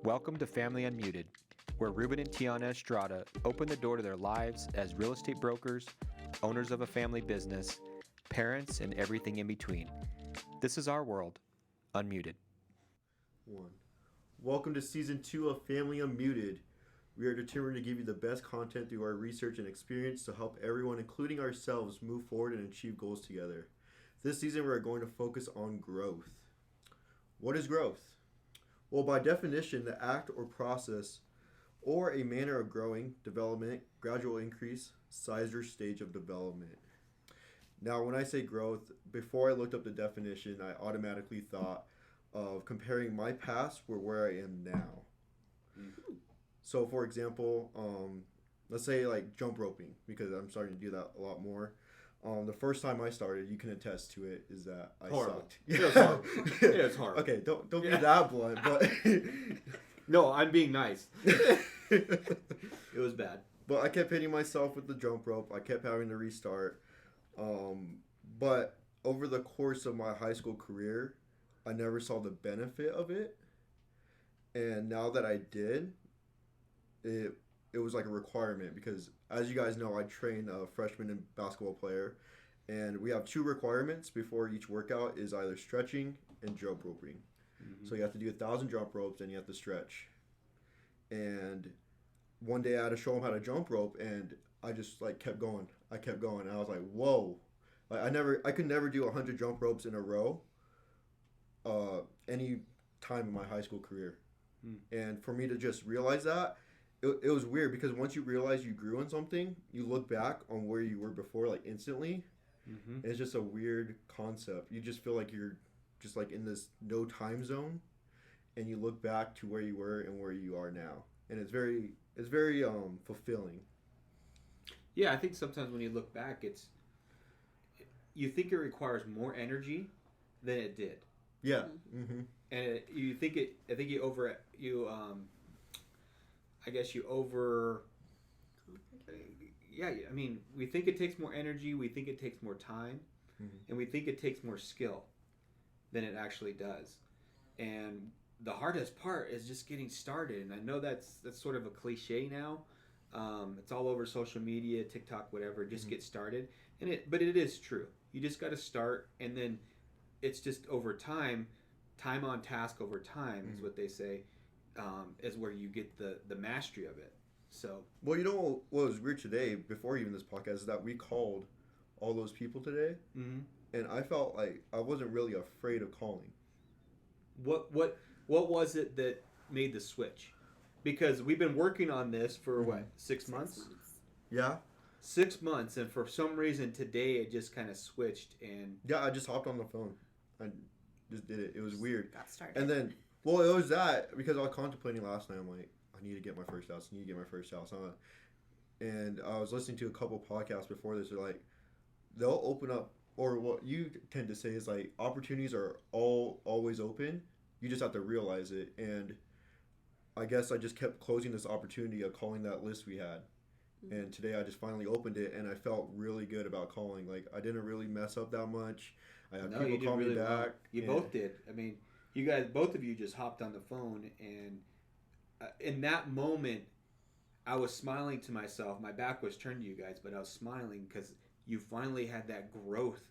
Welcome to Family Unmuted, where Ruben and Tiana Estrada open the door to their lives as real estate brokers, owners of a family business, parents, and everything in between. This is our world, Unmuted. One. Welcome to Season 2 of Family Unmuted. We are determined to give you the best content through our research and experience to help everyone, including ourselves, move forward and achieve goals together. This season, we are going to focus on growth. What is growth? Well, by definition, the act or process or a manner of growing, development, gradual increase, size or stage of development. Now, when I say growth, before I looked up the definition, I automatically thought of comparing my past with where I am now. Mm-hmm. So, for example, let's say like jump roping, because I'm starting to do that a lot more. The first time I started, you can attest to it, is that I sucked. Yeah, it's horrible. Yeah, it's horrible. Okay, don't be that blunt, but no, I'm being nice. It was bad. But I kept hitting myself with the jump rope. I kept having to restart. But over the course of my high school career, I never saw the benefit of it. And now that I did, it was like a requirement, because as you guys know, I train a freshman and basketball player, and we have two requirements before each workout is either stretching and jump roping. Mm-hmm. So you have to do 1,000 jump ropes and you have to stretch. And one day I had to show them how to jump rope, and I just like kept going. I kept going, and I was like, whoa. Like I could never do 100 jump ropes in a row any time in my high school career. And for me to just realize that, it was weird, because once you realize you grew in something, you look back on where you were before, like instantly. Mm-hmm. It's just a weird concept. You just feel like you're just like in this no time zone, and you look back to where you were and where you are now, and it's very fulfilling. Yeah, I think sometimes when you look back, you think it requires more energy than it did. Yeah. Mm-hmm. And I mean, we think it takes more energy, we think it takes more time, mm-hmm. and we think it takes more skill than it actually does. And the hardest part is just getting started. And I know that's sort of a cliche now. It's all over social media, TikTok, whatever. Just mm-hmm. get started. But it is true. You just got to start, and then it's just over time on task over time, mm-hmm. is what they say, is where you get the mastery of it. So, well, you know what was weird today, before even this podcast, is that we called all those people today, mm-hmm. and I felt like I wasn't really afraid of calling. What was it that made the switch? Because we've been working on this for what, 6 months? 6 months. Yeah. 6 months, and for some reason today it just kind of switched. And yeah, I just hopped on the phone. I just did it. It was weird. Got started. And then, well, it was that, because I was contemplating last night. I'm like, I need to get my first house. And I was listening to a couple podcasts before this. They're like, they'll open up, or what you tend to say is like, opportunities are always open. You just have to realize it. And I guess I just kept closing this opportunity of calling that list we had. Mm-hmm. And today I just finally opened it, and I felt really good about calling. Like, I didn't really mess up that much. I had people call me back. Well. You both did. I mean, you guys, both of you just hopped on the phone, and in that moment, I was smiling to myself. My back was turned to you guys, but I was smiling because you finally had that growth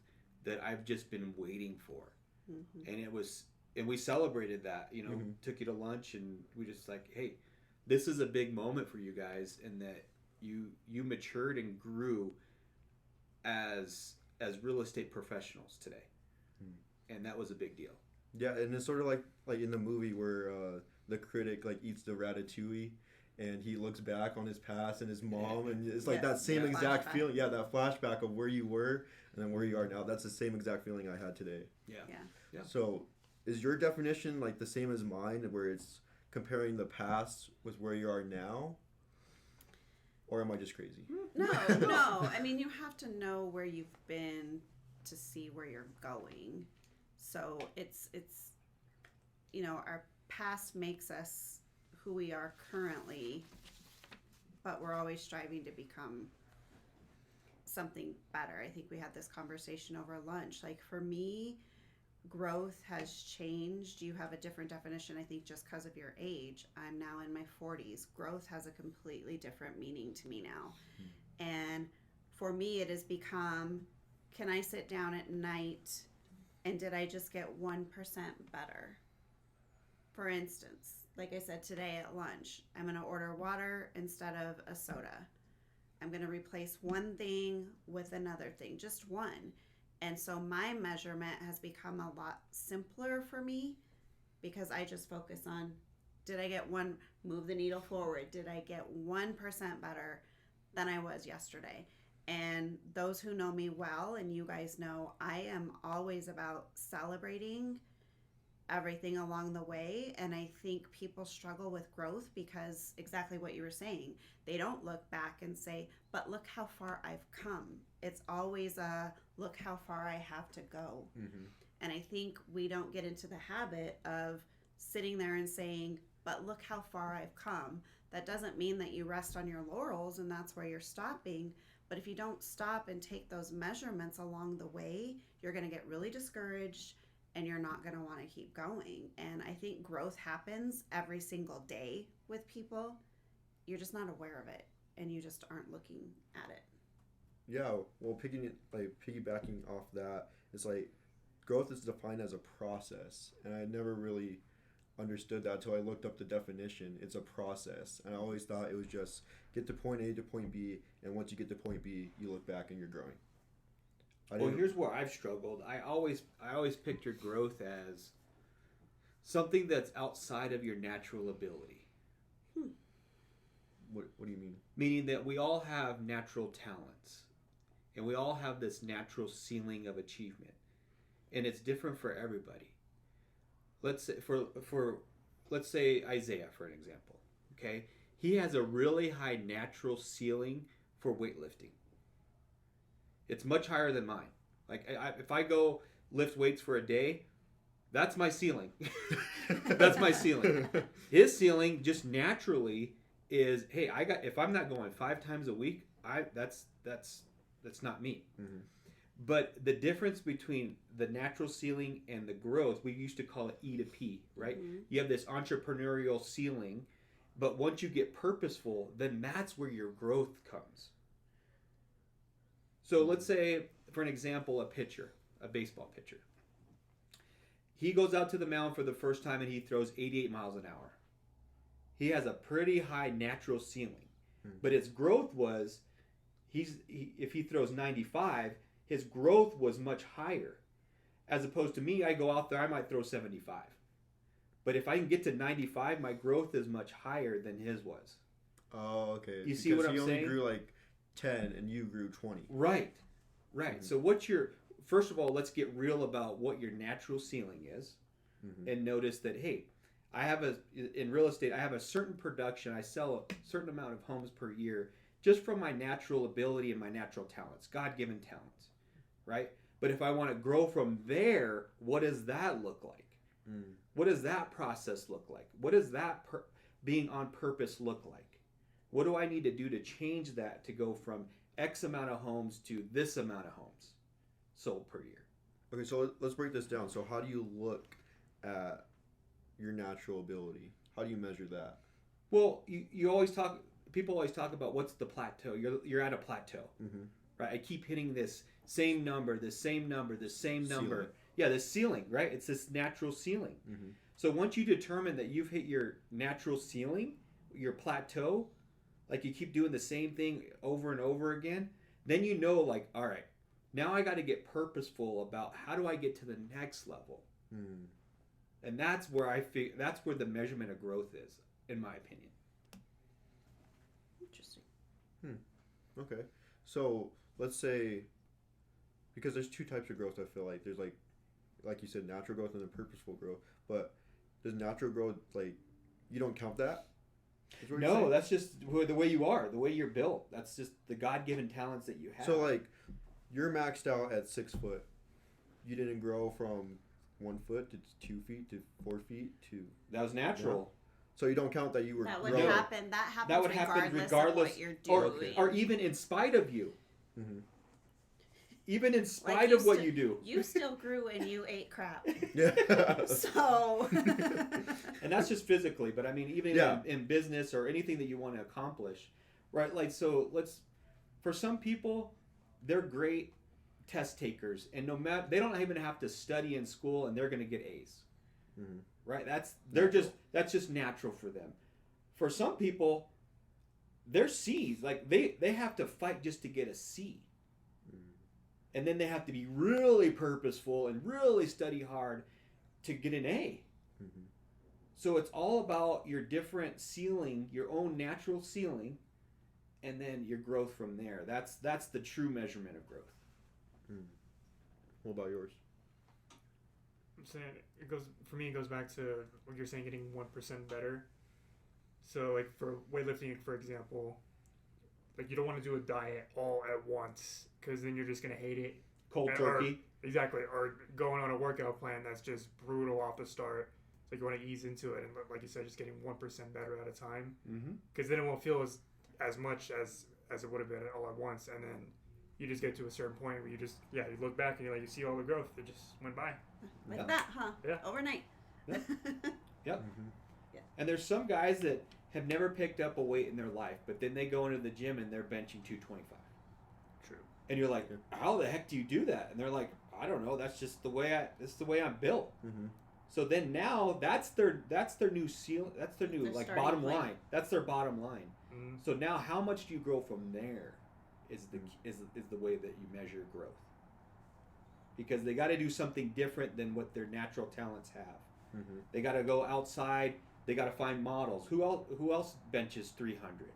that I've just been waiting for. Mm-hmm. And we celebrated that, mm-hmm. took you to lunch, and we just like, hey, this is a big moment for you guys, and that you matured and grew as real estate professionals today. Mm. And that was a big deal. Yeah, and it's sort of like in the movie where the critic like eats the ratatouille, and he looks back on his past and his mom, and it's like that same exact flashback. Feeling. Yeah, that flashback of where you were and then where you are now. That's the same exact feeling I had today. Yeah. So, is your definition like the same as mine, where it's comparing the past with where you are now? Or am I just crazy? No. I mean, you have to know where you've been to see where you're going. So it's our past makes us who we are currently, but we're always striving to become something better. I think we had this conversation over lunch. Like, for me, growth has changed. You have a different definition, I think, just because of your age. I'm now in my 40s. Growth has a completely different meaning to me now. And for me, it has become, can I sit down at night and did I just get 1% better? For instance, like I said today at lunch, I'm going to order water instead of a soda. I'm going to replace one thing with another thing, just one. And so my measurement has become a lot simpler for me because I just focus on, did I get one, move the needle forward? Did I get 1% better than I was yesterday? And those who know me well, and you guys know, I am always about celebrating everything along the way. And I think people struggle with growth because exactly what you were saying, they don't look back and say, but look how far I've come. It's always a look how far I have to go. And I think we don't get into the habit of sitting there and saying, but look how far I've come. That doesn't mean that you rest on your laurels and that's where you're stopping. But if you don't stop and take those measurements along the way, you're going to get really discouraged and you're not going to want to keep going. And I think growth happens every single day with people. You're just not aware of it and you just aren't looking at it. Yeah, well, piggybacking off that, it's like growth is defined as a process, and I never really understood that until I looked up the definition. It's a process, and I always thought it was just get to point A to point B, and once you get to point B, you look back and you're growing. Well, here's where I've struggled. I always pictured growth as something that's outside of your natural ability. What do you mean? Meaning that we all have natural talents, and we all have this natural ceiling of achievement, and it's different for everybody. Let's say let's say Isiah, for an example. Okay, he has a really high natural ceiling for weightlifting. It's much higher than mine. Like if I go lift weights for a day, that's my ceiling. That's my ceiling. His ceiling just naturally is, hey, if I'm not going 5 times a week, that's not me. But the difference between the natural ceiling and the growth, we used to call it E to P, right? You have this entrepreneurial ceiling, but once you get purposeful, then that's where your growth comes. So let's say, for an example, a baseball pitcher. He goes out to the mound for the first time and he throws 88 miles an hour. He has a pretty high natural ceiling. But his growth was, if he throws 95, his growth was much higher. As opposed to me, I go out there, I might throw 75. But if I can get to 95, my growth is much higher than his was. Oh, okay. You see what I'm saying? He only grew like 10 and you grew 20. Right. So first of all, let's get real about what your natural ceiling is. And notice that, hey, in real estate, I have a certain production. I sell a certain amount of homes per year just from my natural ability and my natural talents, God-given talents, right? But if I want to grow from there, what does that look like? What does that process look like? What does that being on purpose look like? What do I need to do to change that to go from X amount of homes to this amount of homes sold per year? Okay, so let's break this down. So how do you look at your natural ability? How do you measure that? Well, people always talk about what's the plateau. You're at a plateau, right? I keep hitting this same number, this same number. Ceiling. Yeah, this ceiling, right? It's this natural ceiling. So once you determine that you've hit your natural ceiling, your plateau, like you keep doing the same thing over and over again, then you know, like, all right, now I got to get purposeful about how do I get to the next level. And that's where that's where the measurement of growth is, in my opinion. Interesting. Okay. So let's say, because there's 2 types of growth, I feel like. There's like you said, natural growth and then purposeful growth. But does natural growth, like, you don't count that? No, that's just the way you are, the way you're built. That's just the God-given talents that you have. So, like, you're maxed out at 6 foot. You didn't grow from 1 foot to 2 feet to 4 feet to... That was natural. No. So you don't count that you were That would growing. happen. That would happen regardless of what you're doing. Or even in spite of you. even in Like, spite you of what sti- you do. You still grew and you ate crap. Yeah. So. And that's just physically, but I mean, even in business or anything that you want to accomplish, right? Like, so for some people, they're great test takers, and no matter, they don't even have to study in school, and they're going to get A's, right? That's just natural for them. For some people, they're C's, like they have to fight just to get a C, and then they have to be really purposeful and really study hard to get an A. So it's all about your different ceiling, your own natural ceiling, and then your growth from there. That's the true measurement of growth. What about yours? I'm saying it goes back to what you're saying, getting 1% better. So like for weightlifting, for example, like you don't want to do a diet all at once because then you're just gonna hate it. Cold turkey. Exactly, or going on a workout plan that's just brutal off the start. Like you want to ease into it, and like you said, just getting 1% better at a time. Because then it won't feel as much as it would have been all at once, and then you just get to a certain point where you just you look back and you see all the growth that just went by. Like that, huh? Yeah. Overnight. Yep. Yeah. And there's some guys that have never picked up a weight in their life, but then they go into the gym and they're benching 225. True. And you're like, how the heck do you do that? And they're like, I don't know. That's just the way I'm built. So then now that's their new seal. That's their new Their bottom starting point. line. That's their bottom line. Mm-hmm. So now how much do you grow from there? Is the way that you measure growth. Because they got to do something different than what their natural talents have. They got to go outside. They got to find models. Who else benches 300?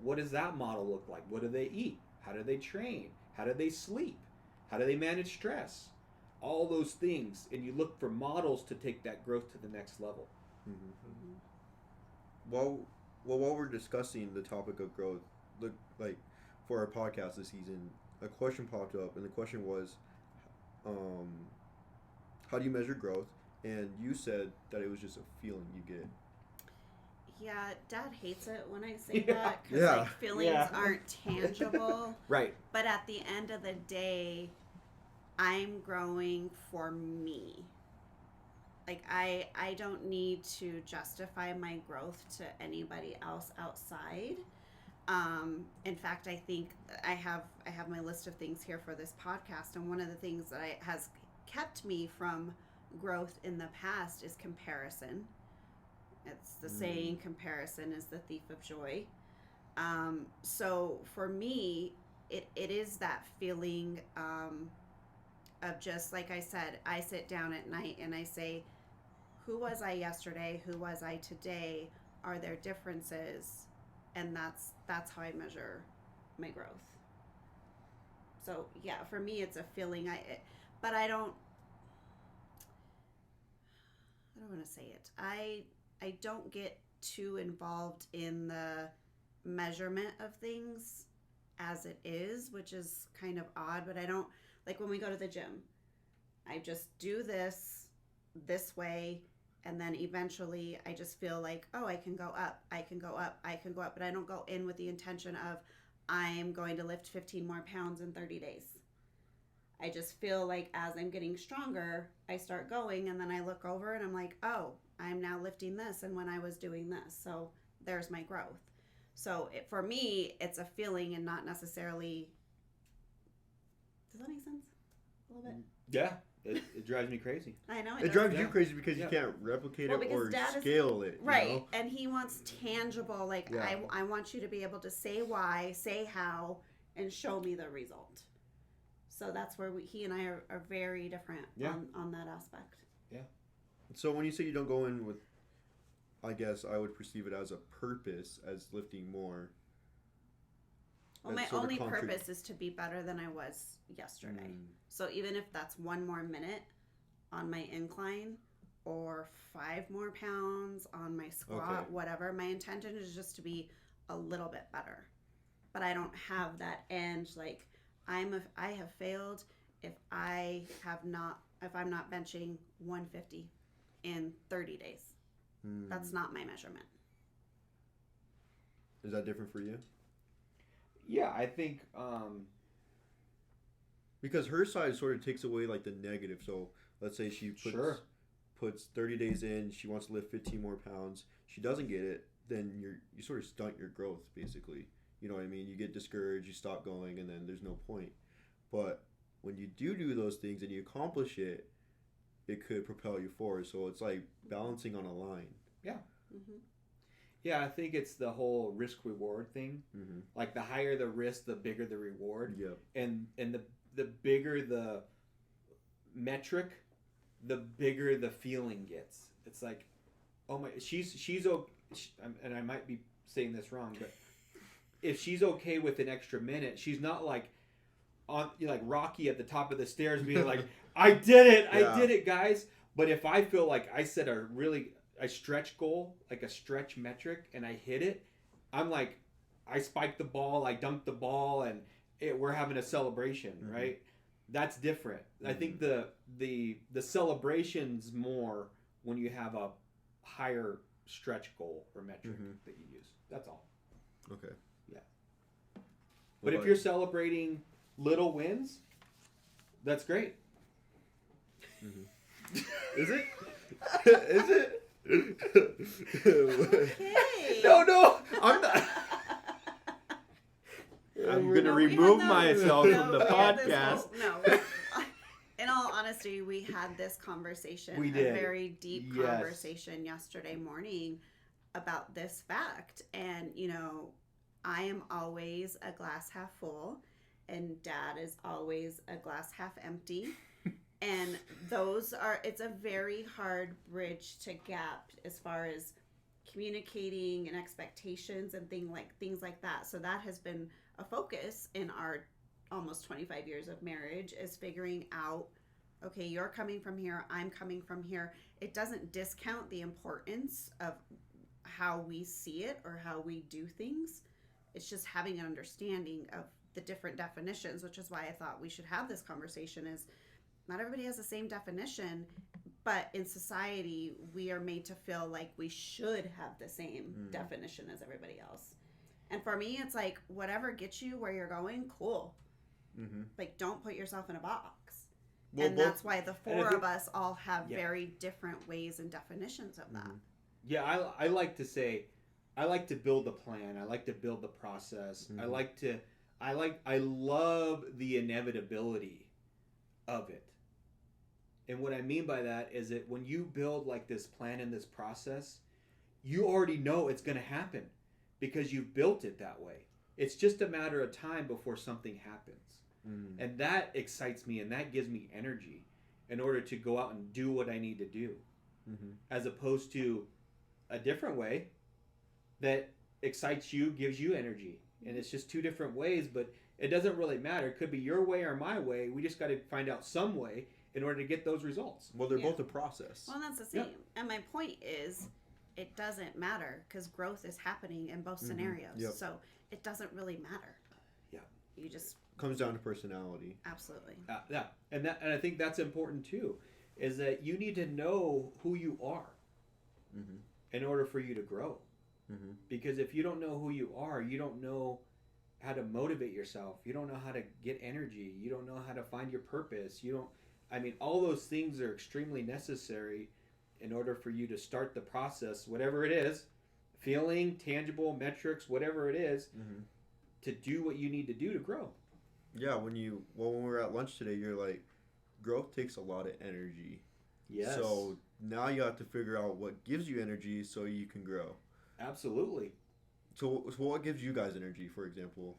What does that model look like? What do they eat? How do they train? How do they sleep? How do they manage stress? All those things, and you look for models to take that growth to the next level. While we're discussing the topic of growth, look like for our podcast this season, a question popped up, and the question was, how do you measure growth? And you said that it was just a feeling you get. Yeah, Dad hates it when I say Yeah. that because Yeah. like feelings aren't tangible. Right. But at the end of the day, I'm growing for me. Like I don't need to justify my growth to anybody else outside. In fact, I think I have my list of things here for this podcast, and one of the things that has kept me from growth in the past is comparison. It's the saying, comparison is the thief of joy. So for me, it is that feeling of just, like I said, I sit down at night and I say, who was I yesterday? Who was I today? Are there differences? And that's how I measure my growth. So yeah, for me, it's a feeling. But I don't want to say it. I don't get too involved in the measurement of things as it is, which is kind of odd, but I don't, like when we go to the gym, I just do this way, and then eventually I just feel like, oh, I can go up, but I don't go in with the intention of I'm going to lift 15 more pounds in 30 days. I just feel like as I'm getting stronger, I start going, and then I look over and I'm like, oh, I'm now lifting this, and when I was doing this, so there's my growth. So for me, it's a feeling and not necessarily. Does that make sense? A little bit. Yeah, it drives me crazy. I know It drives you Yeah. crazy because you Yeah. can't replicate Well, it because or Dad is- scale it. Right, You know? and he wants tangible. Like Yeah. I want you to be able to say why, say how, and show me the result. So that's where he and I are very different on that aspect. So when you say you don't go in with, I guess I would perceive it as a purpose, as lifting more. Well, That's my sort of only purpose is to be better than I was yesterday. So even if that's 1 more minute on my incline or 5 more pounds on my squat, whatever, my intention is just to be a little bit better. But I don't have that end, like I have failed if I'm not benching 150 in 30 days. That's not my measurement. Is that different for you? Yeah, I think Because her side sort of takes away like the negative. So let's say she puts 30 days in, she wants to lift 15 more pounds. She doesn't get it, then you sort of stunt your growth, basically. You know what I mean? You get discouraged, you stop going, and then there's no point. But when you do those things and you accomplish it, it could propel you forward. So it's like balancing on a line. Yeah. Mm-hmm. Yeah, I think it's the whole risk-reward thing. Mm-hmm. Like the higher the risk, the bigger the reward. Yep. And the bigger the metric, the bigger the feeling gets. It's like, oh my, she's okay, and I might be saying this wrong, but if she's okay with an extra minute, she's not like on like Rocky at the top of the stairs being like, I did it, guys. But if I feel like I set a stretch goal, like a stretch metric, and I hit it, I'm like, I spiked the ball, I dunked the ball, and we're having a celebration, mm-hmm. right? That's different. Mm-hmm. I think the celebration's more when you have a higher stretch goal or metric mm-hmm. that you use. That's all. Okay. Yeah. But if you're celebrating little wins, that's great. Mm-hmm. Is it? Is it? Okay. No, I'm not. I'm going to No, we remove had myself no, from the we had this podcast. no. In all honesty, we had this conversation, We a did. very deep Yes. conversation yesterday morning about this fact. And, you know, I am always a glass half full, and Dad is always a glass half empty. And it's a very hard bridge to gap as far as communicating and expectations and things like that. So that has been a focus in our almost 25 years of marriage, is figuring out, okay, you're coming from here, I'm coming from here. It doesn't discount the importance of how we see it or how we do things. It's just having an understanding of the different definitions, which is why I thought we should have this conversation. Is not everybody has the same definition, but in society we are made to feel like we should have the same definition as everybody else. And for me, it's like, whatever gets you where you're going, cool. Mm-hmm. Like, don't put yourself in a box. Well, and that's why the four think- of us all have Yeah. very different ways and definitions of that. Yeah, I like to say, I like to build a plan. I like to build the process. Mhm. I love the inevitability of it. And what I mean by that is that when you build like this plan and this process, you already know it's going to happen because you've built it that way. It's just a matter of time before something happens. Mm-hmm. And that excites me and that gives me energy in order to go out and do what I need to do. Mm-hmm. As opposed to a different way that excites you, gives you energy. And it's just two different ways, but it doesn't really matter. It could be your way or my way. We just got to find out some way in order to get those results. Well, they're Yeah. both a process. Well, that's the same. Yep. And my point is, it doesn't matter because growth is happening in both scenarios. Yep. So it doesn't really matter. Yeah. You just Comes down to personality. absolutely. Yeah, and I think that's important too, is that you need to know who you are Mm-hmm. in order for you to grow. Mm-hmm. Because if you don't know who you are, you don't know how to motivate yourself. You don't know how to get energy. You don't know how to find your purpose. All those things are extremely necessary in order for you to start the process, whatever it is, feeling, tangible, metrics, whatever it is, Mm-hmm. to do what you need to do to grow. Yeah, when we were at lunch today, you're like, growth takes a lot of energy. Yes. So now you have to figure out what gives you energy so you can grow. Absolutely. So what gives you guys energy, for example?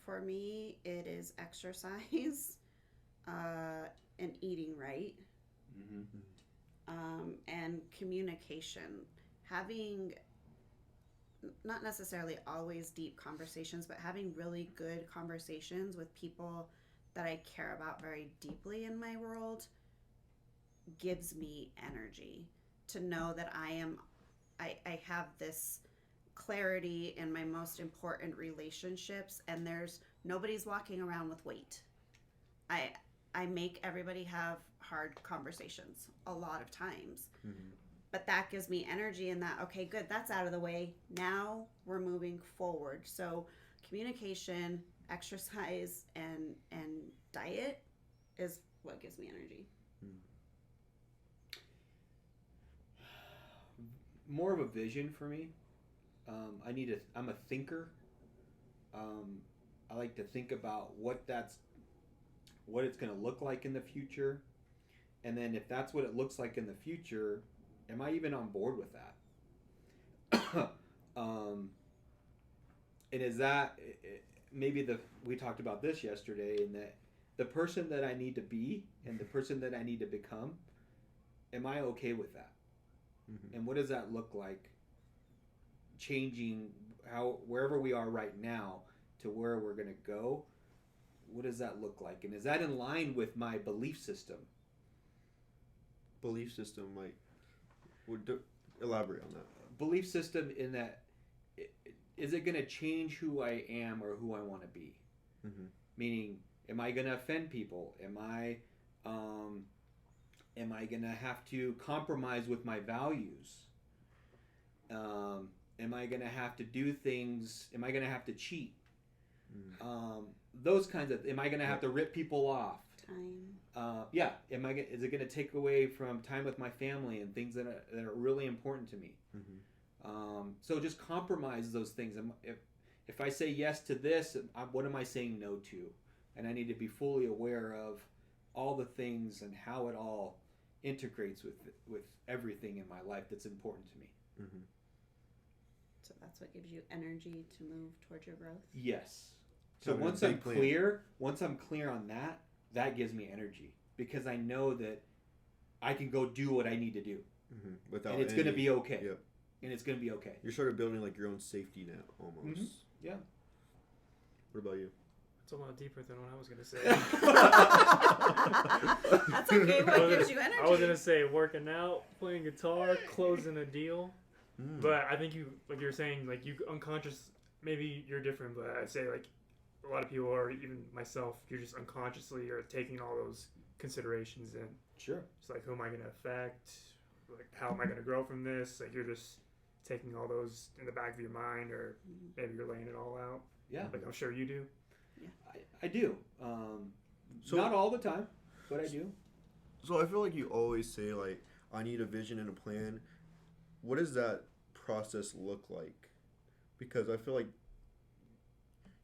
For me, it is exercise, and eating right, Mm-hmm. and communication. Having not necessarily always deep conversations, but having really good conversations with people that I care about very deeply in my world gives me energy to know that I have this clarity in my most important relationships, and nobody's walking around with weight. I make everybody have hard conversations a lot of times. Mm-hmm. But that gives me energy in that, okay, good, that's out of the way. Now we're moving forward. So communication, exercise and diet is what gives me energy. More of a vision for me. I'm a thinker. I like to think about what it's going to look like in the future, and then if that's what it looks like in the future, am I even on board with that? And is that maybe we talked about this yesterday, in that the person that I need to be and the person that I need to become, am I okay with that? Mm-hmm. And what does that look like? Changing wherever we are right now to where we're going to go. What does that look like? And is that in line with my belief system? Belief system, like, elaborate on that. Belief system in that, is it going to change who I am or who I want to be? Mm-hmm. Meaning, am I going to offend people? Am I going to have to compromise with my values? Am I going to have to do things? Am I going to have to cheat? Those kinds of. Am I going to have to rip people off? Time. Yeah. Is it going to take away from time with my family and things that are really important to me? Mm-hmm. So just compromise those things. If I say yes to this, what am I saying no to? And I need to be fully aware of all the things and how it all integrates with everything in my life that's important to me. Mm-hmm. So that's what gives you energy to move towards your growth? Yes. So once I'm clear on that, that gives me energy, because I know that I can go do what I need to do. Mm-hmm. And it's going to be okay. Yep. And it's going to be okay. You're sort of building like your own safety net almost. Mm-hmm. Yeah. What about you? It's a lot deeper than what I was going to say. That's okay. What gives you energy? I was going to say working out, playing guitar, closing a deal. But I think like you're saying, like you unconscious, maybe you're different, but I'd say like a lot of people, or even myself, you're just unconsciously are taking all those considerations in. Sure. It's like, who am I going to affect? Like, how am I going to grow from this? Like, you're just taking all those in the back of your mind, or maybe you're laying it all out. Yeah. Like, I'm sure you do. Yeah. I do. So not all the time, but I do. So I feel like you always say, like, I need a vision and a plan. What does that process look like? Because I feel like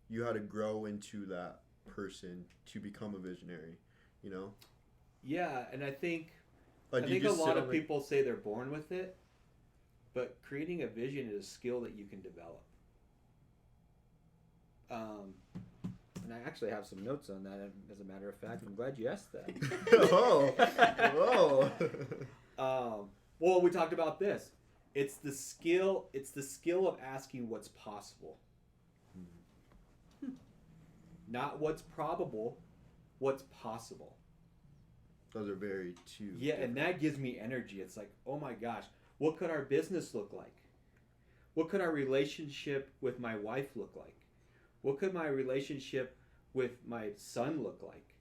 you had to grow into that person to become a visionary, you know? Yeah, and I think a lot of people say they're born with it, but creating a vision is a skill that you can develop. And I actually have some notes on that, as a matter of fact. I'm glad you asked that. Well, we talked about this. It's the skill of asking what's possible. Not what's probable, what's possible. Those are very two. Yeah, different. And that gives me energy. It's like, oh my gosh, what could our business look like? What could our relationship with my wife look like? What could my relationship with my son look like?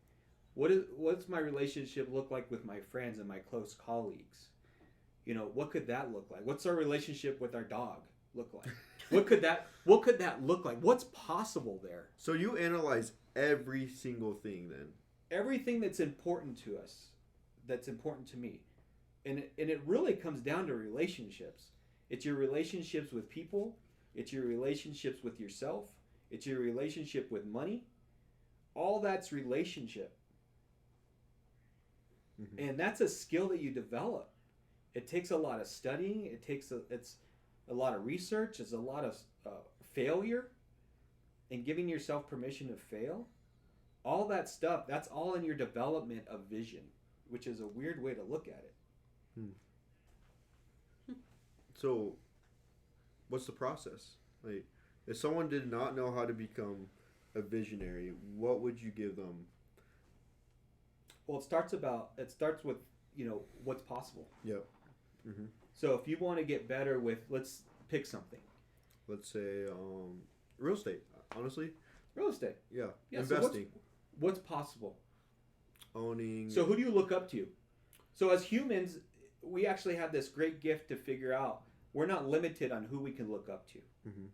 What's my relationship look like with my friends and my close colleagues? You know, what could that look like? What's our relationship with our dog look like? What could that look like? What's possible there? So you analyze every single thing then? Everything that's important to us, that's important to me. And it really comes down to relationships. It's your relationships with people. It's your relationships with yourself. It's your relationship with money. All that's relationship. Mm-hmm. And that's a skill that you develop. It takes a lot of studying. It's a lot of research. It's a lot of failure and giving yourself permission to fail. All that stuff, that's all in your development of vision, which is a weird way to look at it. So, what's the process? Like, if someone did not know how to become a visionary, what would you give them? Well, it starts with, what's possible. Yep. Mm-hmm. So if you want to get better with, let's pick something. Let's say real estate, honestly. Real estate. Yeah. So Investing. what's possible? Owning. So who do you look up to? So as humans, we actually have this great gift to figure out we're not limited on who we can look up to. Mm-hmm.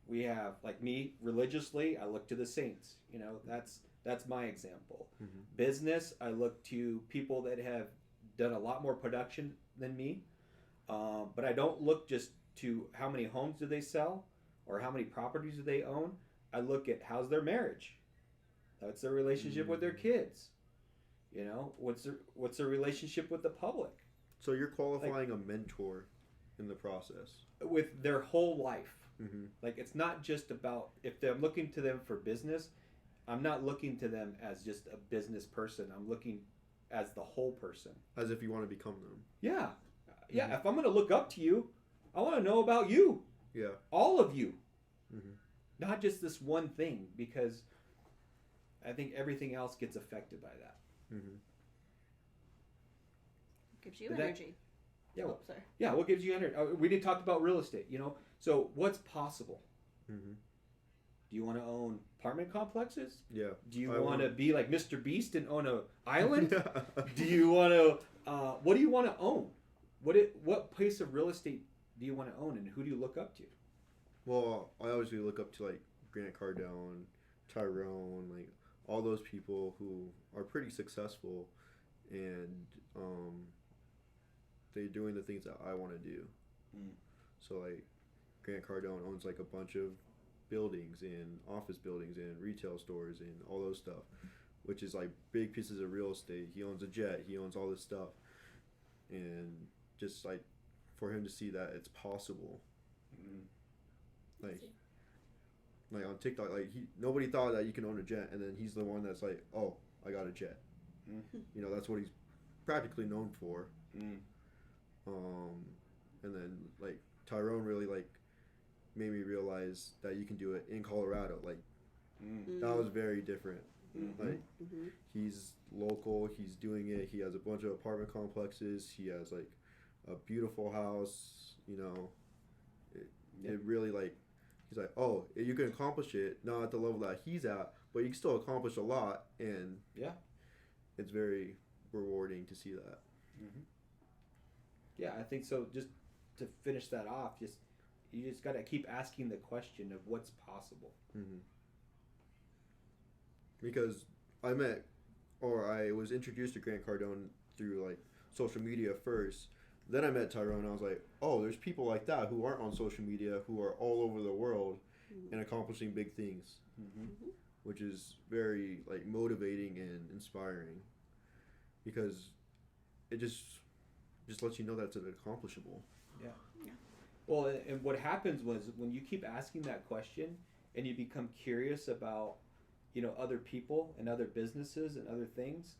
We have, like me, religiously, I look to the saints. You know, that's my example. Mm-hmm. Business, I look to people that have done a lot more production than me. But I don't look just to how many homes do they sell or how many properties do they own. I look at how's their marriage. What's their relationship with their kids? You know, what's their relationship with the public? So you're qualifying a mentor in the process. With their whole life. Mm-hmm. Like, it's not just about, if I'm looking to them for business, I'm not looking to them as just a business person. I'm looking as the whole person. As if you want to become them. Yeah. Yeah, Mm-hmm. if I'm going to look up to you, I want to know about you. Yeah. All of you. Mm-hmm. Not just this one thing, because I think everything else gets affected by that. Mm-hmm. Gives you Did that- energy. Yeah, Oh, sorry. yeah. What gives you energy? We didn't talk about real estate, you know? So what's possible? Mm-hmm. Do you want to own apartment complexes? Yeah. Do you I want to want- be like Mr. Beast and own an island? Do you want to, what do you want to own? What piece of real estate do you want to own, and who do you look up to? Well, I obviously look up to like Grant Cardone, Tyrone, like all those people who are pretty successful, and they're doing the things that I want to do. Mm. So like Grant Cardone owns like a bunch of buildings and office buildings and retail stores and all those stuff, which is like big pieces of real estate. He owns a jet. He owns all this stuff, and just like for him to see that it's possible, like on TikTok, like nobody thought that you can own a jet, and then he's the one that's like, oh, I got a jet. You know, that's what he's practically known for. And then like Tyrone really like made me realize that you can do it in Colorado. Like that was very different. Like he's local, he's doing it. He has a bunch of apartment complexes. He has like a beautiful house. You know, it really like he's like, oh, you can accomplish it not at the level that he's at, but you can still accomplish a lot, and it's very rewarding to see that. Yeah, I think so. Just to finish that off, you just got to keep asking the question of what's possible. Because I was introduced to Grant Cardone through like social media first. Then I met Tyrone, and I was like, oh, there's people like that who aren't on social media, who are all over the world and accomplishing big things, which is very like motivating and inspiring, because it just lets you know that it's accomplishable. Well, and what happens was when you keep asking that question and you become curious about, you know, other people and other businesses and other things,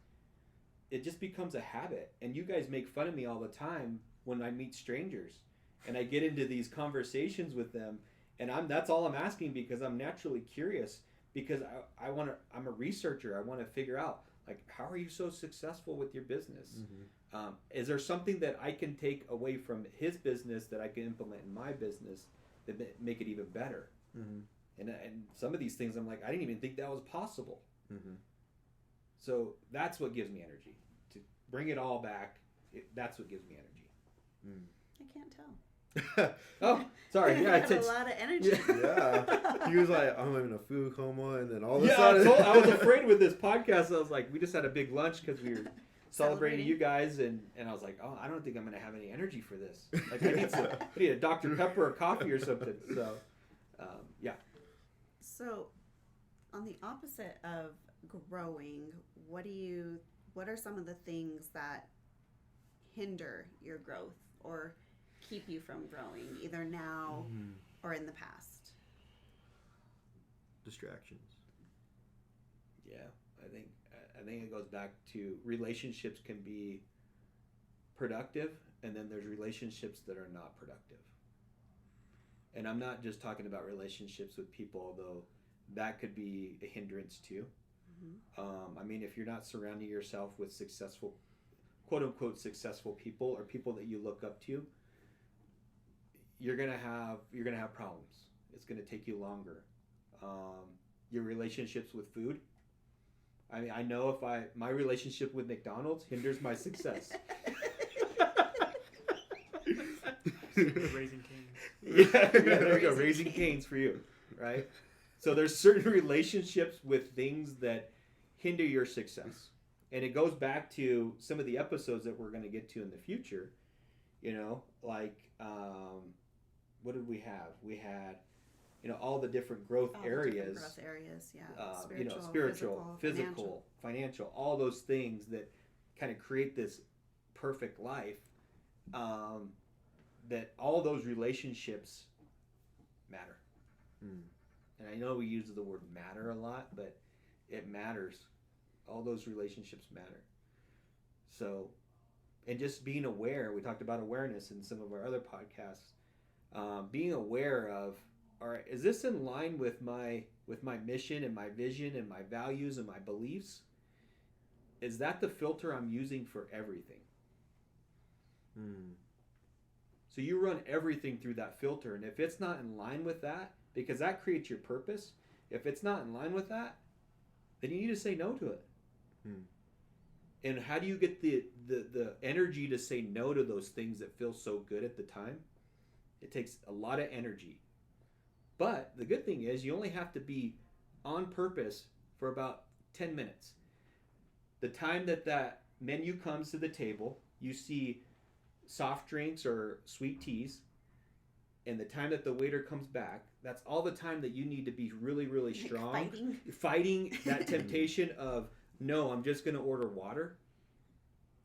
it just becomes a habit. And you guys make fun of me all the time when I meet strangers and I get into these conversations with them, and that's all I'm asking, because I'm naturally curious, because I'm a researcher. I want to figure out, like, how are you so successful with your business? Is there something that I can take away from his business that I can implement in my business that make it even better? And some of these things I'm like, I didn't even think that was possible. So that's what gives me energy. To bring it all back, that's what gives me energy. I can't tell. Oh, sorry. You Yeah, had a lot of energy. Yeah. He was like, I'm in a food coma, and then all of a yeah, sudden... I was afraid with this podcast. I was like, we just had a big lunch because we were celebrating you guys, and I was like, oh, I don't think I'm going to have any energy for this. Like, I need a Dr. Pepper or coffee or something. So, yeah. So, on the opposite of growing, what are some of the things that hinder your growth or keep you from growing, either now or in the past? Distractions. Yeah, I think it goes back to relationships can be productive, and then there's relationships that are not productive. And I'm not just talking about relationships with people, although that could be a hindrance too. I mean, if you're not surrounding yourself with successful, quote unquote, successful people, or people that you look up to, you're gonna have problems. It's gonna take you longer. Your relationships with food. I mean, I know if my relationship with McDonald's hinders my success. Raising Cane's. Yeah, there you go. Raising Cane's for you. right? So there's certain relationships with things that hinder your success. And it goes back to some of the episodes that we're going to get to in the future. Like, what did we have? We had, all the different growth areas. Growth areas, yeah. Spiritual, physical, financial, all those things that kind of create this perfect life. That all those relationships matter. And I know we use the word matter a lot, but it matters. All those relationships matter. So, and just being aware, we talked about awareness in some of our other podcasts. Being aware of, all right, is this in line with my mission and my vision and my values and my beliefs? Is that the filter I'm using for everything? So you run everything through that filter, and if it's not in line with that, because that creates your purpose, if it's not in line with that, then you need to say no to it. And how do you get the energy to say no to those things that feel so good at the time? It takes a lot of energy. But the good thing is you only have to be on purpose for about 10 minutes. The time that menu comes to the table, you see soft drinks or sweet teas, and the time that the waiter comes back, that's all the time that you need to be really, really strong. Fighting that temptation of, no, I'm just going to order water.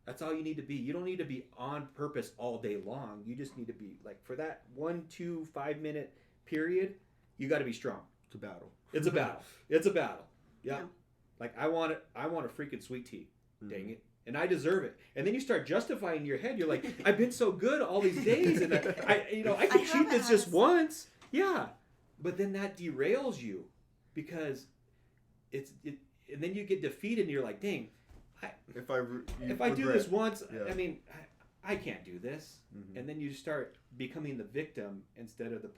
That's all you need to be. You don't need to be on purpose all day long. You just need to be, like, for that 1, 2, 5 minute period, you got to be strong. It's a battle. It's a battle. It's a battle. Yeah. Like, I want a freaking sweet tea. Dang it. And I deserve it. And then you start justifying in your head. You're like, I've been so good all these days, and I could cheat this just once. Yeah. But then that derails you, because and then you get defeated, and you're like, dang, if I do this once, I mean, I can't do this. And then you start becoming the victim instead of the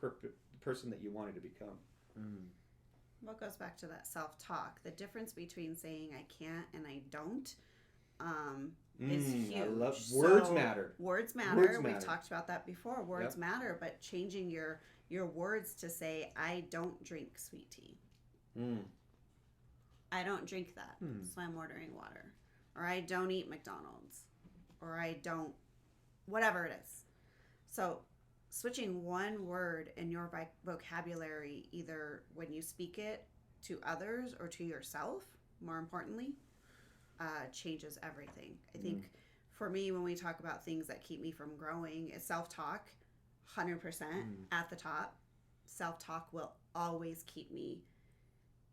person that you wanted to become. Well, it goes back to that self-talk. The difference between saying I can't and I don't is huge. Words matter. Words matter. We've talked about that before. Words matter, but changing your words to say, I don't drink sweet tea. I don't drink that, so I'm ordering water. Or I don't eat McDonald's. Or I don't, whatever it is. So switching one word in your vocabulary, either when you speak it to others or to yourself, more importantly, changes everything. I think for me, when we talk about things that keep me from growing, is self-talk, 100% at the top. Self-talk will always keep me,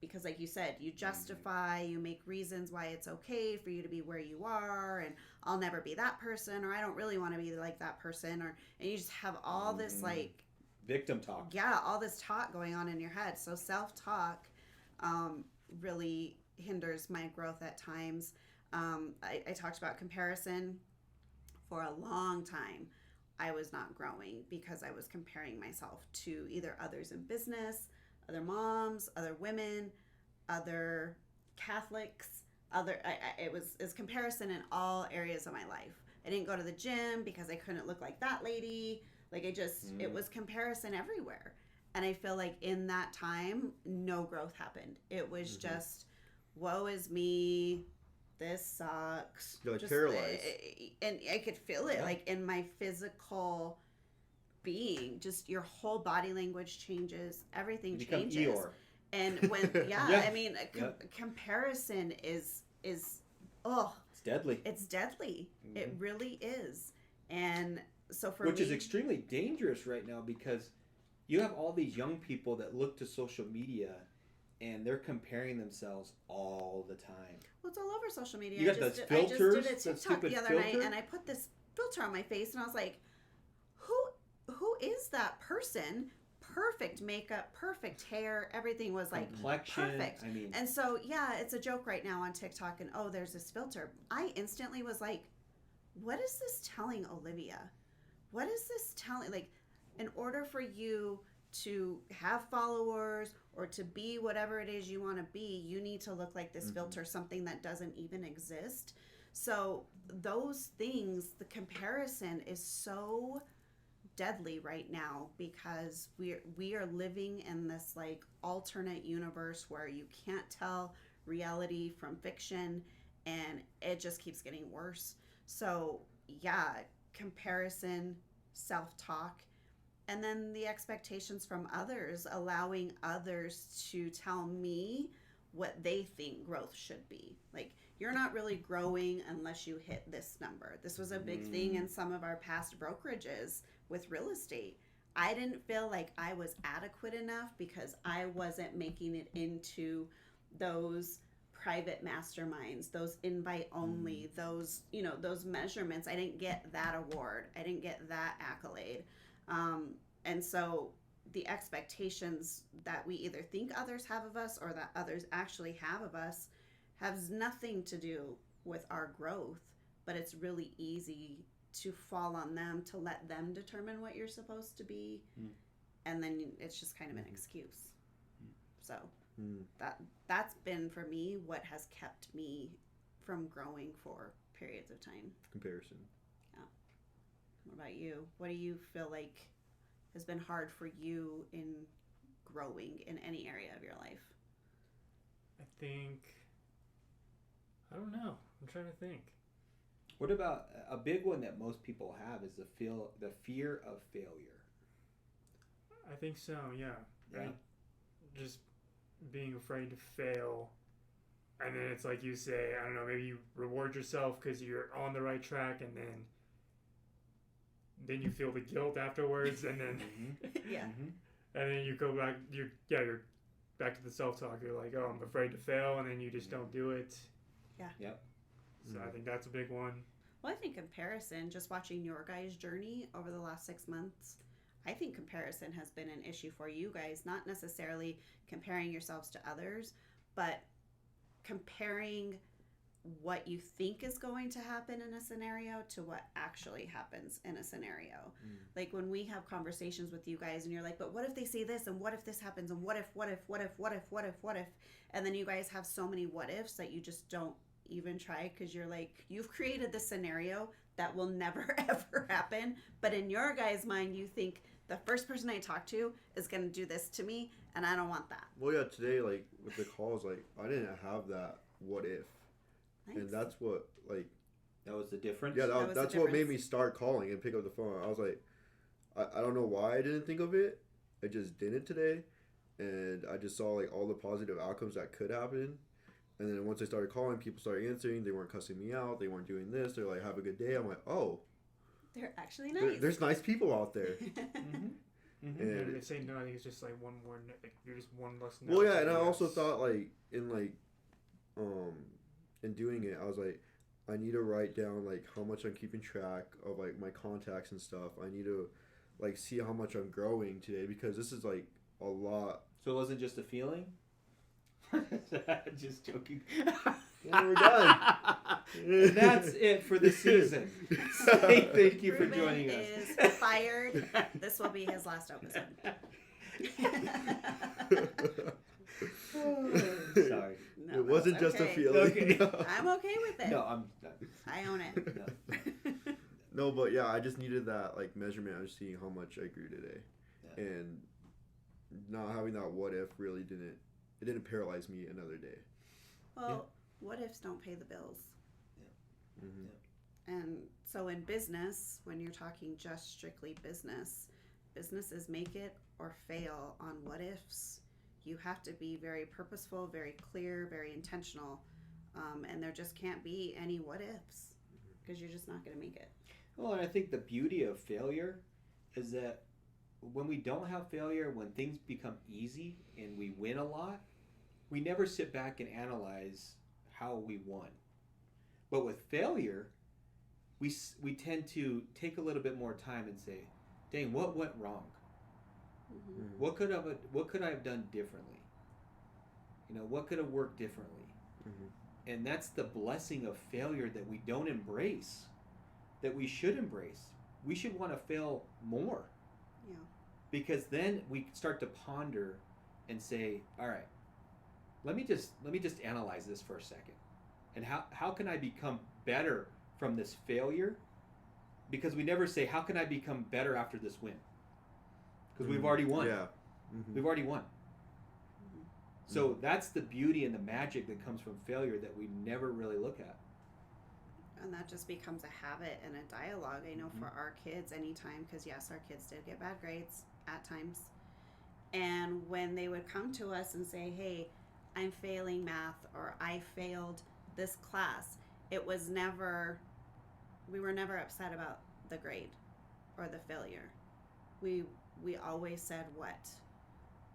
because like you said, you justify, you make reasons why it's okay for you to be where you are, and I'll never be that person, or I don't really want to be like that person, and you just have all this like victim talk. Yeah, all this talk going on in your head. So self-talk really hinders my growth at times. I talked about comparison. For a long time, I was not growing because I was comparing myself to either others in business, other moms, other women, other Catholics, it was comparison in all areas of my life. I didn't go to the gym because I couldn't look like that lady. Like it was comparison everywhere. And I feel like in that time, no growth happened. It was just, woe is me. This sucks. You're like just, paralyzed. And I could feel it like in my physical being. Just your whole body language changes. Everything changes. Eeyore. And when, I mean, comparison is it's deadly. It's deadly. It really is. And so for Which me, is extremely dangerous right now, because you have all these young people that look to social media and they're comparing themselves all the time. Well, it's all over social media. You got those filters, I just did a TikTok the other night, and I put this filter on my face, and I was like, who is that person? Perfect makeup, perfect hair, everything was like complexion, perfect. I mean, and so it's a joke right now on TikTok, and there's this filter. I instantly was like, what is this telling Olivia? What is this telling? Like, in order for you to have followers or to be whatever it is you want to be, you need to look like this filter, something that doesn't even exist. So those things, the comparison is so deadly right now because we are living in this like alternate universe where you can't tell reality from fiction, and it just keeps getting worse. So yeah, comparison, self-talk, and then the expectations from others, allowing others to tell me what they think growth should be. Like, you're not really growing unless you hit this number. This was a big thing in some of our past brokerages with real estate. I didn't feel like I was adequate enough because I wasn't making it into those private masterminds, those invite only, those, you know, those measurements. I didn't get that award. I didn't get that accolade. And so the expectations that we either think others have of us or that others actually have of us has nothing to do with our growth, but it's really easy to fall on them, to let them determine what you're supposed to be. And then it's just kind of an excuse. So that's been for me what has kept me from growing for periods of time. Comparison. Yeah. What about you? What do you feel like has been hard for you in growing in any area of your life? I think, I don't know. I'm trying to think. What about a big one that most people have is the fear of failure? I think so, yeah. Yeah. Right? Just being afraid to fail. And then it's like you say, I don't know, maybe you reward yourself because you're on the right track, and then you feel the guilt afterwards, and then Yeah. and then you go back, you're back to the self-talk. You're like, oh, I'm afraid to fail, and then you just don't do it. Yeah. Yep. So I think that's a big one. Well, I think comparison, just watching your guys' journey over the last 6 months, I think comparison has been an issue for you guys, not necessarily comparing yourselves to others, but comparing what you think is going to happen in a scenario to what actually happens in a scenario. Like when we have conversations with you guys and you're like, but what if they say this, and what if this happens, and what if, and then you guys have so many what ifs that you just don't even try because you're like, you've created the scenario that will never ever happen, but in your guys' mind you think the first person I talk to is going to do this to me, and I don't want that. Well, yeah, today, like, with the calls, like, I didn't have that what if. Nice. And that's what, like... That was the difference? Yeah, That was that's the what made difference. me start calling and pick up the phone. I was like, I don't know why I didn't think of it. I just did it today. And I just saw, like, all the positive outcomes that could happen. And then once I started calling, people started answering. They weren't cussing me out. They weren't doing this. They're like, have a good day. I'm like, oh. They're actually nice. There's nice people out there. And And they say no, I think it's just like one more. Like, you're just one less. well, yeah, and I also thought like in doing it, I was like, I need to write down like how much I'm keeping track of like my contacts and stuff. I need to like see how much I'm growing today because this is like a lot. So it wasn't just a feeling? Just joking. And we're done. And that's it for the season. Say thank you for Ruben joining us. is fired. This will be his last episode. Sorry. No, It wasn't that's just a okay. feeling. Okay. No. I'm okay with it. No, I'm I own it. no. No, but yeah, I just needed that like measurement of seeing how much I grew today, Yeah. and not having that what if really didn't paralyze me another day. Well, what ifs don't pay the bills? Mm-hmm. And so in business, when you're talking just strictly businesses make it or fail on what ifs. You have to be very purposeful, very clear, very intentional, and there just can't be any what ifs because you're just not going to make it. Well, and I think the beauty of failure is that when we don't have failure, when things become easy and we win a lot, we never sit back and analyze how we won. But with failure, we tend to take a little bit more time and say, dang, what went wrong? Mm-hmm. What could I have done differently? You know, what could have worked differently? Mm-hmm. And that's the blessing of failure that we don't embrace, that we should embrace. We should want to fail more. Yeah. Because then we start to ponder and say, all right, let me just analyze this for a second. And how can I become better from this failure because we never say, how can I become better after this win? Because we've already won. Yeah. We've already won. So that's the beauty and the magic that comes from failure that we never really look at. And that just becomes a habit and a dialogue. I know for our kids, anytime, because yes, our kids did get bad grades at times. And when they would come to us and say, hey, I'm failing math, or I failed this class, it was never, we were never upset about the grade or the failure. We always said what,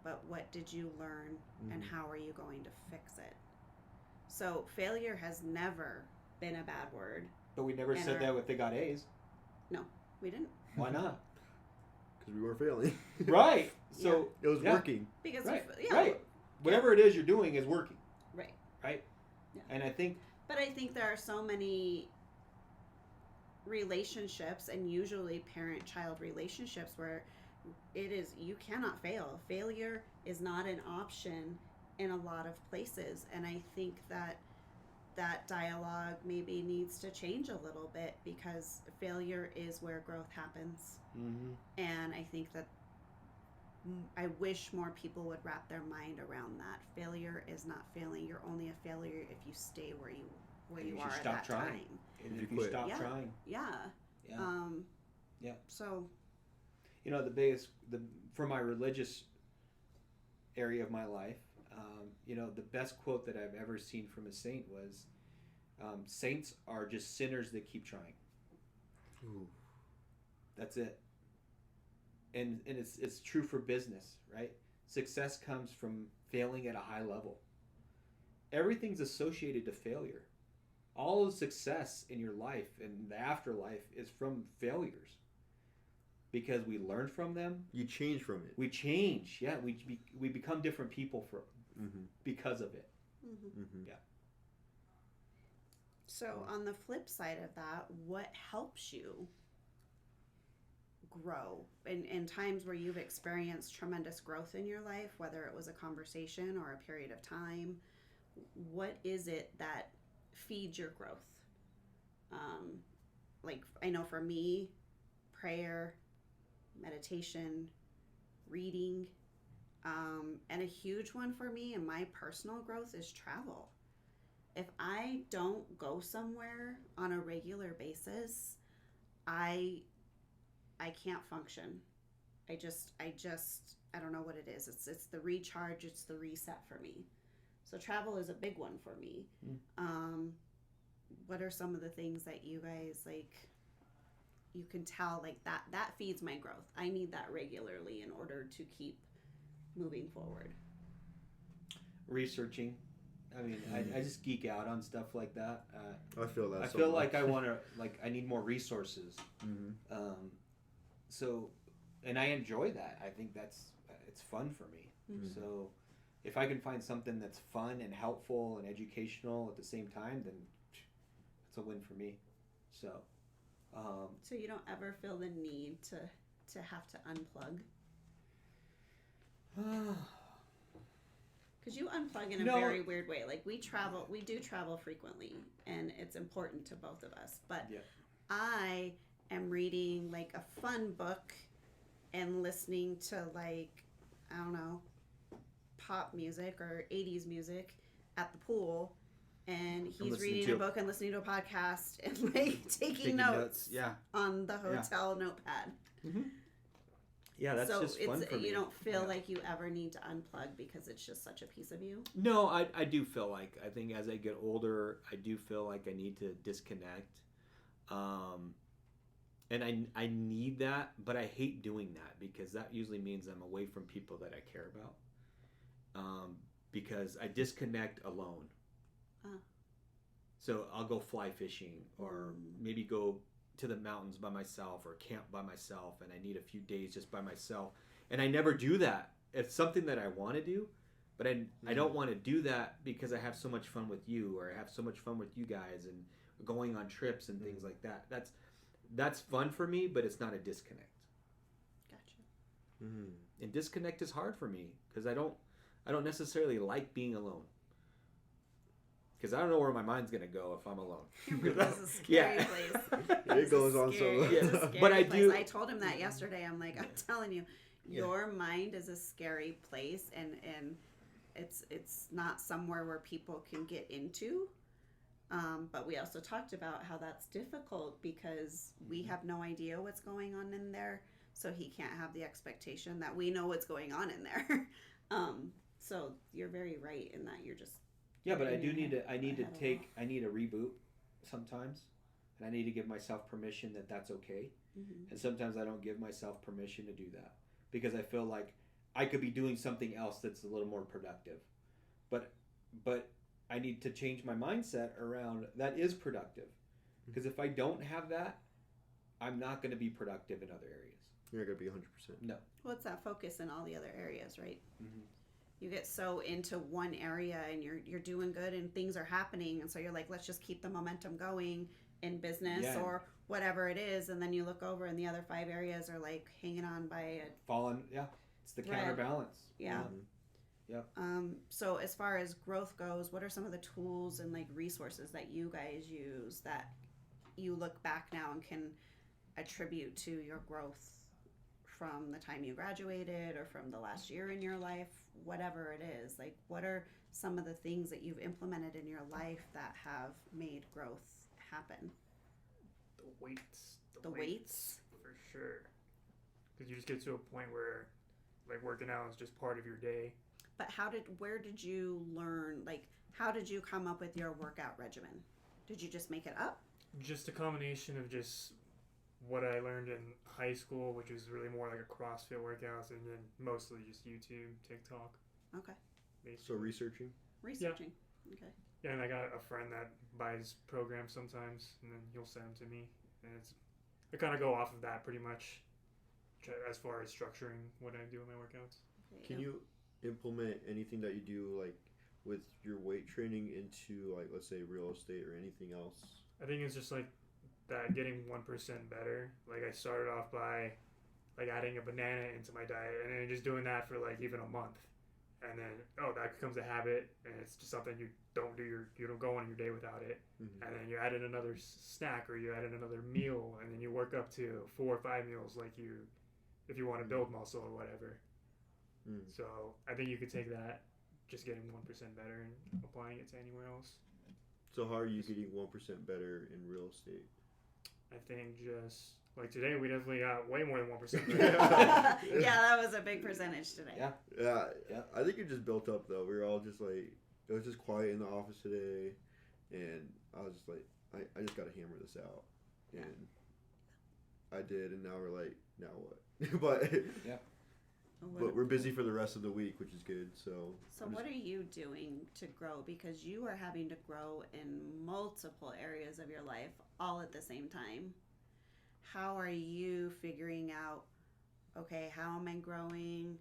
but what did you learn and how are you going to fix it? So failure has never been a bad word. But we never said that if they got A's. No, we didn't. Why not? Because we weren't failing. Right. So it was working. Because right. yeah, right. Whatever it is you're doing is working. Right. Right. Yeah. And I think. But I think there are so many relationships, and usually parent-child relationships, where it is, you cannot fail. Failure is not an option in a lot of places, and I think that dialogue maybe needs to change a little bit, because failure is where growth happens. And I think that I wish more people would wrap their mind around that. Failure is not failing. You're only a failure if you stay where you are at that time. And If if you you quit. stop Yeah. trying. Yeah. Yeah. Yeah. So You know, for my religious area of my life, you know, the best quote that I've ever seen from a saint was, saints are just sinners that keep trying. Ooh. That's it. And it's true for business, right? Success comes from failing at a high level. Everything's associated to failure. All of success in your life and the afterlife is from failures, because we learn from them. You change from it. We change. Yeah, we become different people because of it. Yeah. So on the flip side of that, what helps you grow in times where you've experienced tremendous growth in your life, whether it was a conversation or a period of time? What is it that feeds your growth? Like, I know for me, prayer, meditation, reading, and a huge one for me and my personal growth is travel. If I don't go somewhere on a regular basis, I can't function. I don't know what it is. It's the recharge, it's the reset for me. So travel is a big one for me. What are some of the things that you guys, like, you can tell, like, that feeds my growth? I need that regularly in order to keep moving forward. Researching. I mean, I just geek out on stuff like that. I feel that. I so feel much. like I need more resources. So, and I enjoy that. I think it's fun for me. So, if I can find something that's fun and helpful and educational at the same time, then it's a win for me. So, so you don't ever feel the need to have to unplug? Because you unplug in a very weird way. Like, we do travel frequently, and it's important to both of us. But I am reading, like, a fun book and listening to, like, I don't know, pop music or 80s music at the pool. And he's reading a book and listening to a podcast and, like, taking notes on the hotel notepad. Yeah, that's just fun for me. You don't feel like you ever need to unplug because it's just such a piece of you? No, I do feel like, I think as I get older, I do feel like I need to disconnect. And I need that, but I hate doing that, because that usually means I'm away from people that I care about. Because I disconnect alone. So I'll go fly fishing, or maybe go to the mountains by myself, or camp by myself, and I need a few days just by myself. And I never do that. It's something that I want to do, but I don't want to do that because I have so much fun with you, or I have so much fun with you guys and going on trips and things like that. That's fun for me, but it's not a disconnect. Gotcha. And disconnect is hard for me because I don't necessarily like being alone. because I don't know where my mind's gonna go if I'm alone. This is a scary place. It goes on so long. It's a scary But I place. do- I told him that yesterday. I'm like, I'm telling you, your mind is a scary place, and it's not somewhere where people can get into. But we also talked about how that's difficult because we have no idea what's going on in there, so he can't have the expectation that we know what's going on in there. So you're very right in that you're just Yeah, but I in do your need head- to. I need to ahead of take. I need a reboot sometimes, and I need to give myself permission that that's okay. Mhm. And sometimes I don't give myself permission to do that because I feel like I could be doing something else that's a little more productive. But I need to change my mindset around that is productive. Because if I don't have that, I'm not going to be productive in other areas. You're not gonna be 100%. No. Well, it's that focus in all the other areas, right? Mm-hmm. You get so into one area and you're doing good and things are happening, and so you're like, let's just keep the momentum going in business Yeah. or whatever it is, and then you look over and the other 5 areas are like hanging on by a Fallen. Yeah. It's the Thread. counterbalance. yeah. Mhm. So as far as growth goes, what are some of the tools and like resources that you guys use that you look back now and can attribute to your growth from the time you graduated or from the last year in your life, whatever it is? Like, what are some of the things that you've implemented in your life that have made growth happen? The weights. The weights? For sure. Because you just get to a point where, like, working out is just part of your day. But where did you learn, like, how did you come up with your workout regimen? Did you just make it up? Just a combination of just what I learned in high school, which was really more like a CrossFit workouts, and then mostly just YouTube, TikTok. Okay. So Basically. researching. Researching. Okay. Yeah, and I got a friend that buys programs sometimes, and then he'll send them to me, and I kind of go off of that pretty much, as far as structuring what I do in my workouts. Can you implement anything that you do like with your weight training into like, let's say, real estate or anything else? I think it's just like that, getting 1% better. Like, I started off by like adding a banana into my diet, and then just doing that for like even a month, and then that becomes a habit, and it's just something you don't go on your day without it. Mm-hmm. And then you add in another snack, or you add in another meal, and then you work up to 4 or 5 meals, like if you want to build muscle or whatever. Mm. So I think you could take that, just getting 1% better, and applying it to anywhere else. So how are you getting 1% better in real estate? I think just like today, we definitely got way more than 1% better. Yeah, that was a big percentage today. Yeah. Yeah, I think it just built up though. We were all just like, it was just quiet in the office today, and I was just like, I just got to hammer this out, and I did, and now we're like, now what? But we're busy for the rest of the week, which is good. So What are you doing to grow? Because you are having to grow in multiple areas of your life all at the same time. How are you figuring out, okay, how am I growing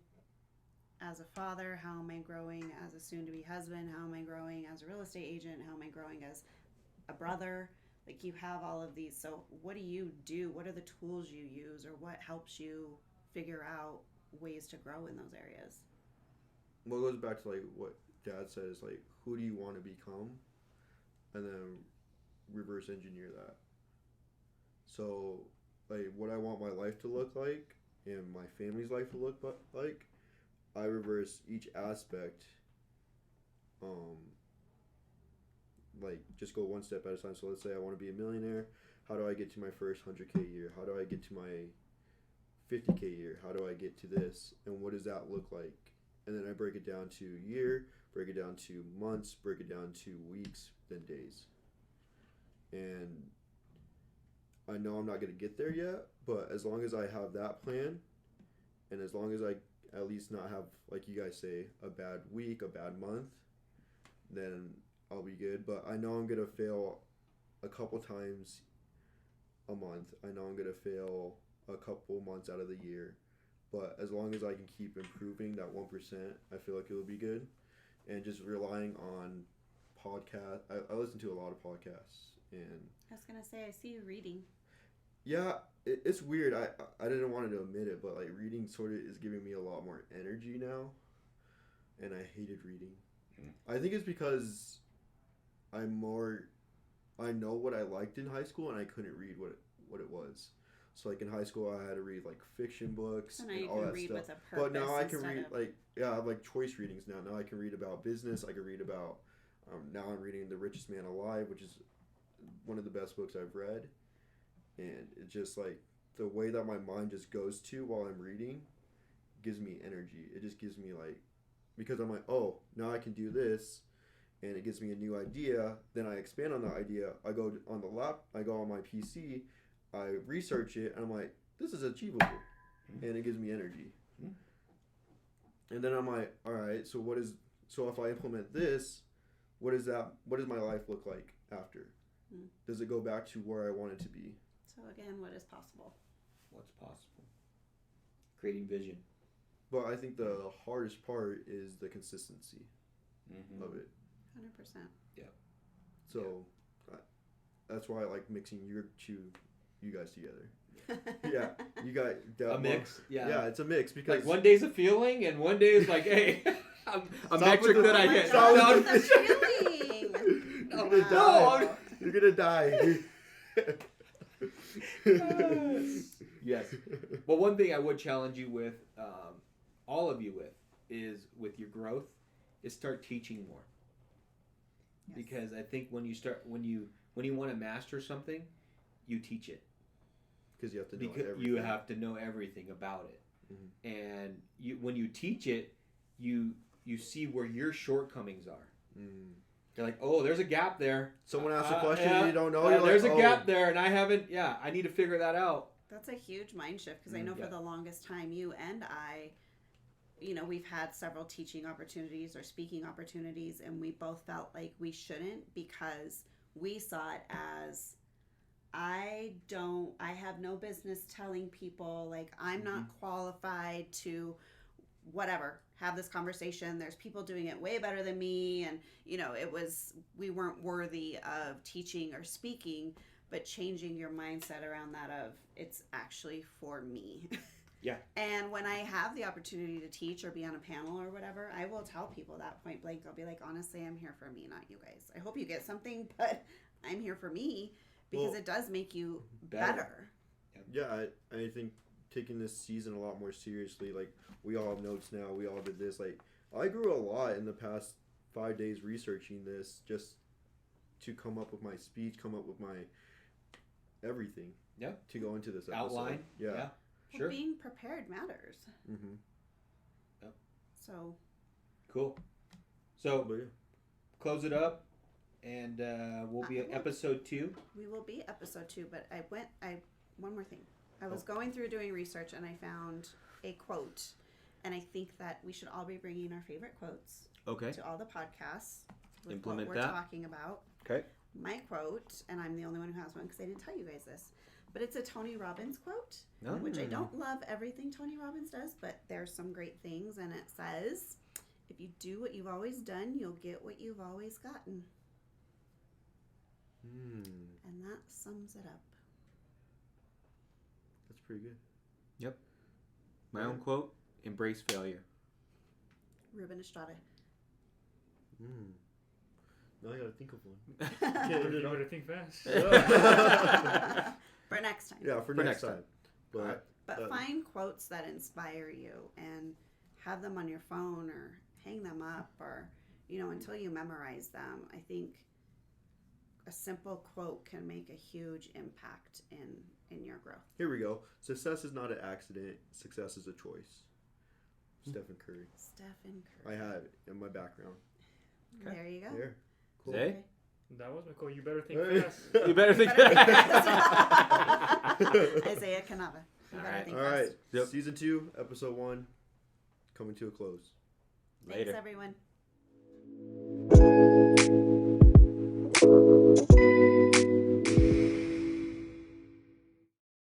as a father? How am I growing as a soon-to-be husband? How am I growing as a real estate agent? How am I growing as a brother? Like, you have all of these. So what do you do? What are the tools you use, or what helps you figure out ways to grow in those areas? well, it goes back to like what Dad says, like, who do you want to become, and then reverse engineer that. So, like, what I want my life to look like and my family's life to look like, I reverse each aspect. Like, just go one step at a time. So let's say I want to be a millionaire. How do I get to my first 100K year? How do I get to my 50K year? How do I get to this? And what does that look like? And then I break it down to year, break it down to months, break it down to weeks, then days. And I know I'm not going to get there yet, but as long as I have that plan, and as long as I at least not have, like you guys say, a bad week, a bad month, then I'll be good. But I know I'm going to fail a couple times a month. I know I'm going to fail a couple months out of the year. But as long as I can keep improving that 1%, I feel like it will be good. And just relying on podcasts. I listen to a lot of podcasts. And I was going to say, I see you reading. yeah, it's weird. I didn't want to admit it, but like reading sort of is giving me a lot more energy now. And I hated reading. I think it's because I know what I liked in high school, and I couldn't read what it was. So like in high school, I had to read like fiction books So now and you all can that read stuff. with a purpose. But now I can instead read of- like I have like choice readings now. Now I can read about business. I can read about now I'm reading The Richest Man Alive, which is one of the best books I've read, and it's just like the way that my mind just goes to while I'm reading gives me energy. It just gives me like, because I'm like, oh, now I can do this, and it gives me a new idea. Then I expand on the idea. I go on my PC, I research it, and I'm like, this is achievable, and it gives me energy. And then I'm like, all right, so if I implement this, what does my life look like after? Does it go back to where I want it to be? So again, what is possible? What's possible? Creating vision. But I think the hardest part is the consistency of it. 100%. So that's why I like mixing you guys together. Yeah, you got A mix. Yeah, it's a mix because Like one day's a feeling, and one day is like, hey, a metric with the- that I Oh my hit. Stop God, with the feeling. you're gonna No, die. You're gonna die. Yes. Well, one thing I would challenge you with, all of you is with your growth, is start teaching more. Yes. Because I think when you want to master something, you teach it. Because you have to know Because everything. you have to know everything about it, Mhm. and when you teach it, you see where your shortcomings are. You're like, oh, there's a gap there. Someone asks a question you don't know. There's like, a gap there, and I haven't. Yeah, I need to figure that out. That's a huge mind shift because I know Yeah. for the longest time, you and I, we've had several teaching opportunities or speaking opportunities, and we both felt like we shouldn't because we saw it as I have no business telling people, like, I'm not qualified to whatever, have this conversation. There's people doing it way better than me. And, we weren't worthy of teaching or speaking, but changing your mindset around that of it's actually for me. Yeah. And when I have the opportunity to teach or be on a panel or whatever, I will tell people that point blank. I'll be like, honestly, I'm here for me, not you guys. I hope you get something, but I'm here for me because it does make you better. Yeah, I think taking this season a lot more seriously. Like, we all have notes now. We all did this. Like, I grew a lot in the past 5 days researching this just to come up with my speech, come up with my everything. Yeah. To go into this episode. Outline. Yeah. Sure. Well, being prepared matters. Mm-hmm. Yep. So. Cool. So, But yeah. close it up, and we'll be at episode 2. We will be episode 2, but one more thing. I was going through doing research and I found a quote, and I think that we should all be bringing our favorite quotes Okay. to all the podcasts with Implement what we're that. talking about. Okay. My quote, and I'm the only one who has one because I didn't tell you guys this, but it's a Tony Robbins quote, which I don't love everything Tony Robbins does, but there's some great things, and it says, if you do what you've always done, you'll get what you've always gotten. And that sums it up. That's pretty good. My own quote: embrace failure. Ruben Estrada. Now I gotta think of one. You better think fast. For next time. Yeah, for next time. But But find quotes that inspire you and have them on your phone or hang them up or, until you memorize them. I think a simple quote can make a huge impact in your growth. here we go. Success is not an accident. Success is a choice. Stephen Curry. Stephen Curry. I have it in my background. There you go. There. Cool. Zay? That was my quote. You better think Hey. fast. You better think. Isaiah Canava. You better Alright. think All right. fast. Yep. Season 2, episode 1, coming to a close. Thanks, Later. everyone.